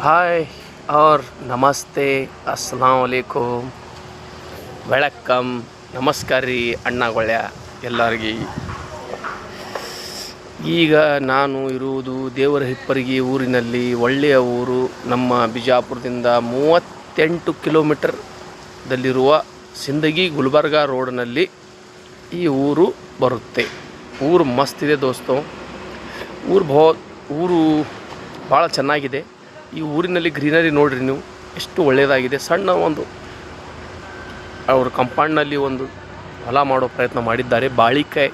Hi और ನಮಸ್ತೆ अस्सलाम वालेकुम ವೆಲ್ಕಮ್ ನಮಸ್ಕಾರ ರೀ ಅಣ್ಣಗೊಳ್ಳ ಎಲ್ಲರಿಗೆ. ಈಗ ನಾನು ಇರುವುದು ದೇವರ ಹಿಪ್ಪರಗಿ ಊರಿನಲ್ಲಿ. ಒಳ್ಳೆಯ ಊರು. ನಮ್ಮ ಬಿಜಾಪುರದಿಂದ 38 ಕಿಲೋಮೀಟರ್ದಲ್ಲಿರುವ ಸಿಂದಗಿ ಗುಲ್ಬರ್ಗಾ ರೋಡ್ನಲ್ಲಿ ಈ ಊರು ಬರುತ್ತೆ. ಊರು ಮಸ್ತಿದೆ ದೋಸ್ತೋ. ಊರು ಭಾಳ ಚೆನ್ನಾಗಿದೆ. ಈ ಊರಿನಲ್ಲಿ ಗ್ರೀನರಿ ನೋಡ್ರಿ ನೀವು, ಎಷ್ಟು ಒಳ್ಳೆಯದಾಗಿದೆ. ಸಣ್ಣ ಒಂದು ಅವರು ಕಂಪೌಂಡ್ನಲ್ಲಿ ಒಂದು ಹೊಲ ಮಾಡೋ ಪ್ರಯತ್ನ ಮಾಡಿದ್ದಾರೆ. ಬಾಳಿಕಾಯಿ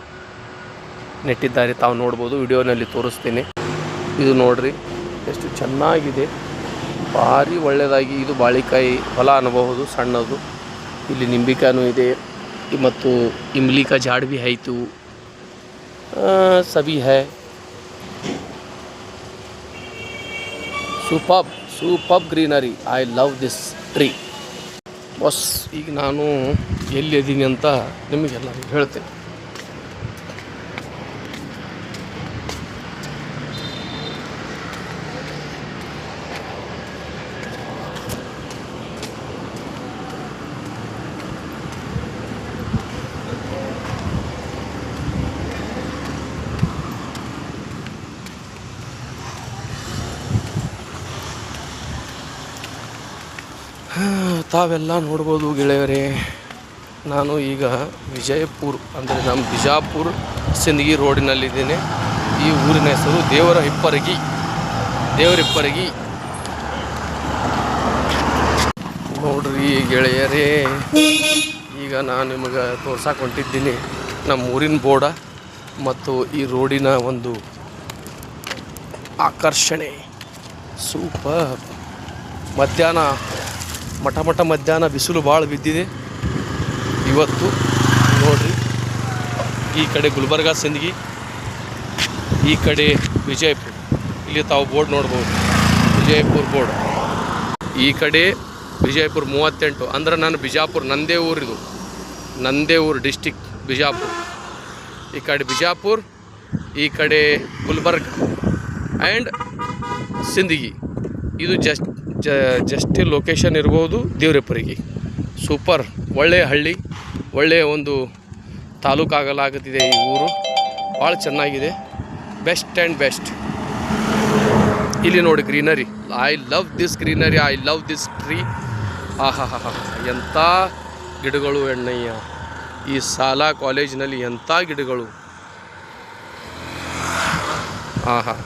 ನೆಟ್ಟಿದ್ದಾರೆ, ತಾವು ನೋಡ್ಬೋದು. ವಿಡಿಯೋನಲ್ಲಿ ತೋರಿಸ್ತೀನಿ. ಇದು ನೋಡ್ರಿ ಎಷ್ಟು ಚೆನ್ನಾಗಿದೆ, ಭಾರಿ ಒಳ್ಳೆಯದಾಗಿ. ಇದು ಬಾಳಿಕಾಯಿ ಹೊಲ ಅನ್ನಬಹುದು, ಸಣ್ಣದು. ಇಲ್ಲಿ ನಿಂಬಿಕಾಯೂ ಇದೆ ಮತ್ತು ಇಮ್ಲಿ का झाड़ भी है, तो सभी है. Super greenery. I love this tree. Bus ಈಗ ನಾನು ಎಲ್ಲಿದ್ದೀನಿ ಅಂತ ನಿಮಗೆಲ್ಲ ಹೇಳ್ತೇನೆ. ತಾವೆಲ್ಲ ನೋಡ್ಬೋದು ಗೆಳೆಯರೇ. ನಾನು ಈಗ ವಿಜಯಪುರ ಅಂದರೆ ನಮ್ಮ ಬಿಜಾಪುರ ಸಿಂದಗಿ ರೋಡಿನಲ್ಲಿದ್ದೇನೆ. ಈ ಊರಿನ ಹೆಸರು ದೇವರ ಹಿಪ್ಪರಗಿ. ನೋಡ್ರಿ ಗೆಳೆಯರೇ, ಈಗ ನಾನು ನಿಮಗೆ ತೋರ್ಸಕ್ಕೆ ಹೊಂಟಿದ್ದೀನಿ ನಮ್ಮ ಊರಿನ ಬೋರ್ಡ ಮತ್ತು ಈ ರೋಡಿನ ಒಂದು ಆಕರ್ಷಣೆ. ಸೂಪರ್. ಮಧ್ಯಾಹ್ನ ಬಿಸಿಲು ಭಾಳ ಬಿದ್ದಿದೆ ಇವತ್ತು. ನೋಡ್ರಿ, ಈ ಕಡೆ ಗುಲ್ಬರ್ಗಾ ಸಿಂದಗಿ, ಈ ಕಡೆ ವಿಜಯಪುರ. ಇಲ್ಲಿ ತಾವು ಬೋರ್ಡ್ ನೋಡ್ಬೋದು, ವಿಜಯಪುರ ಬೋರ್ಡ್. ಈ ಕಡೆ ವಿಜಯಪುರ 38 ಅಂದ್ರೆ ನಾನು ಬಿಜಾಪುರ, ನಂದೇ ಊರಿದು, ನಂದೇ ಊರು ಡಿಸ್ಟಿಕ್ ಬಿಜಾಪುರ. ಈ ಕಡೆ ಬಿಜಾಪುರ, ಈ ಕಡೆ ಗುಲ್ಬರ್ಗ ಆ್ಯಂಡ್ ಸಿಂದಗಿ. ಇದು ಜಸ್ಟ್ ಲೊಕೇಶನ್ ಇರ್ಬೋದು ದೇವರಹಿಪ್ಪರಗಿ. ಸೂಪರ್. ಒಳ್ಳೆಯ ಹಳ್ಳಿ, ಒಳ್ಳೆಯ ಒಂದು ತಾಲೂಕಾಗಲಾಗುತ್ತಿದೆ ಈ ಊರು. ಭಾಳ ಚೆನ್ನಾಗಿದೆ. Best and best. ಇಲ್ಲಿ ನೋಡಿ greenery. I love this greenery. I love this tree. ಆಹಾ, ಎಂಥ ಗಿಡಗಳು ಎಣ್ಣಯ್ಯ. ಈ ಶಾಲಾ ಕಾಲೇಜಿನಲ್ಲಿ ಎಂಥ ಗಿಡಗಳು. ಆಹಾ.